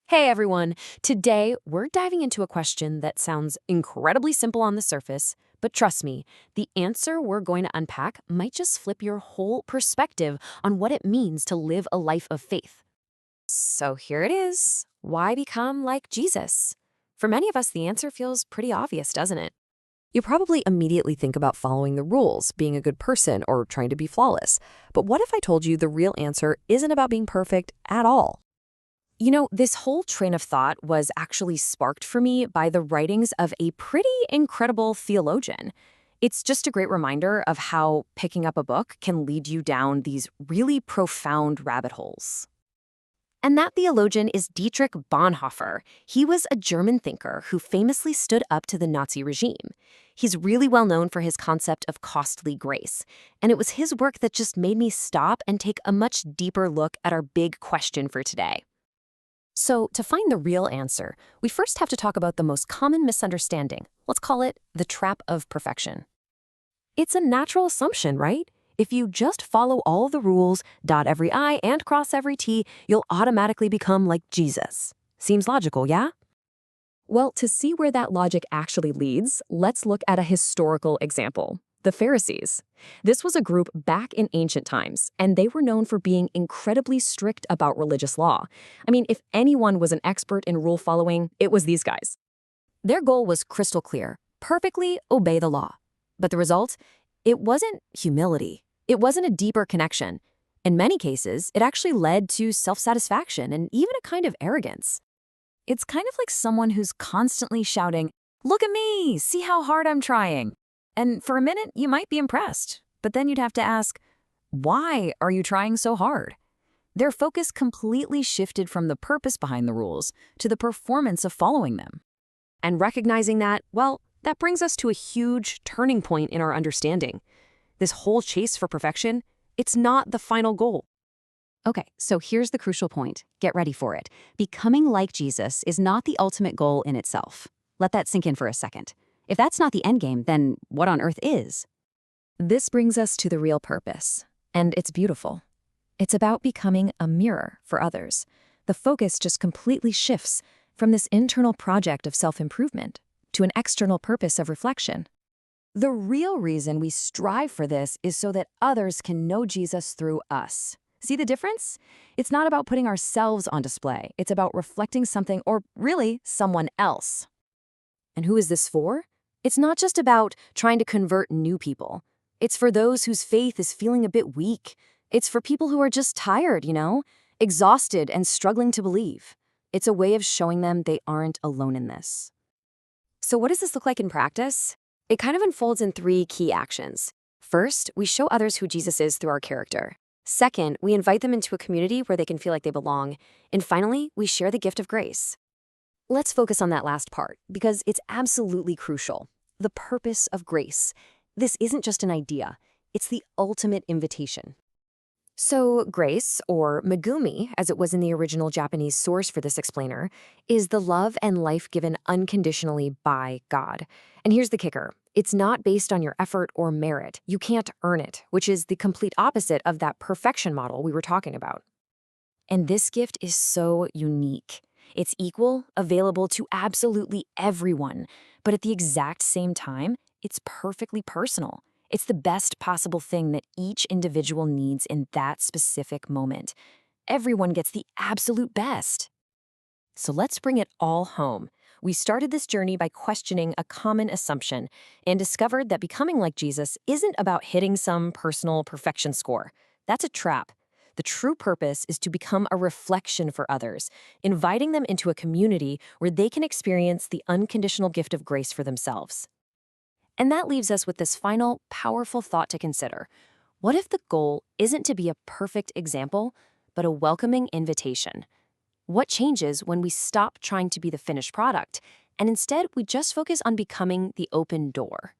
Hey everyone! Today, we're diving into a question that sounds incredibly simple on the surface, but trust me, the answer we're going to unpack might just flip your whole perspective on what it means to live a life of faith. So here it is. Why become like Jesus? For many of us, the answer feels pretty obvious, doesn't it? You probably immediately think about following the rules, being a good person, or trying to be flawless. But what if I told you the real answer isn't about being perfect at all? This whole train of thought was actually sparked for me by the writings of a pretty incredible theologian. It's just a great reminder of how picking up a book can lead you down these really profound rabbit holes. And that theologian is Dietrich Bonhoeffer. He was a German thinker who famously stood up to the Nazi regime. He's really well known for his concept of costly grace, and it was his work that just made me stop and take a much deeper look at our big question for today. So, to find the real answer, we first have to talk about the most common misunderstanding. Let's call it the trap of perfection. It's a natural assumption, right? If you just follow all the rules, dot every I, and cross every T, you'll automatically become like Jesus. Seems logical, yeah? Well, to see where that logic actually leads, let's look at a historical example. The Pharisees. This was a group back in ancient times, and they were known for being incredibly strict about religious law. I mean, if anyone was an expert in rule following, it was these guys. Their goal was crystal clear: perfectly obey the law. But the result? It wasn't humility. It wasn't a deeper connection. In many cases, it actually led to self-satisfaction and even a kind of arrogance. It's kind of like someone who's constantly shouting, "Look at me! See how hard I'm trying!" And for a minute, you might be impressed, but then you'd have to ask, why are you trying so hard? Their focus completely shifted from the purpose behind the rules to the performance of following them. And recognizing that, well, that brings us to a huge turning point in our understanding. This whole chase for perfection, it's not the final goal. Okay, so here's the crucial point. Get ready for it. Becoming like Jesus is not the ultimate goal in itself. Let that sink in for a second. If that's not the end game, then what on earth is? This brings us to the real purpose, and it's beautiful. It's about becoming a mirror for others. The focus just completely shifts from this internal project of self-improvement to an external purpose of reflection. The real reason we strive for this is so that others can know Jesus through us. See the difference? It's not about putting ourselves on display. It's about reflecting something, or really, someone else. And who is this for? It's not just about trying to convert new people. It's for those whose faith is feeling a bit weak. It's for people who are just tired, exhausted and struggling to believe. It's a way of showing them they aren't alone in this. So what does this look like in practice? It kind of unfolds in three key actions. First, we show others who Jesus is through our character. Second, we invite them into a community where they can feel like they belong. And finally, we share the gift of grace. Let's focus on that last part, because it's absolutely crucial. The purpose of grace. This isn't just an idea. It's the ultimate invitation. So grace, or megumi, as it was in the original Japanese source for this explainer, is the love and life given unconditionally by God. And here's the kicker. It's not based on your effort or merit. You can't earn it, which is the complete opposite of that perfection model we were talking about. And this gift is so unique. It's equal, available to absolutely everyone, but at the exact same time, it's perfectly personal. It's the best possible thing that each individual needs in that specific moment. Everyone gets the absolute best. So let's bring it all home. We started this journey by questioning a common assumption and discovered that becoming like Jesus isn't about hitting some personal perfection score. That's a trap. The true purpose is to become a reflection for others, inviting them into a community where they can experience the unconditional gift of grace for themselves. And that leaves us with this final, powerful thought to consider. What if the goal isn't to be a perfect example, but a welcoming invitation? What changes when we stop trying to be the finished product, and instead we just focus on becoming the open door?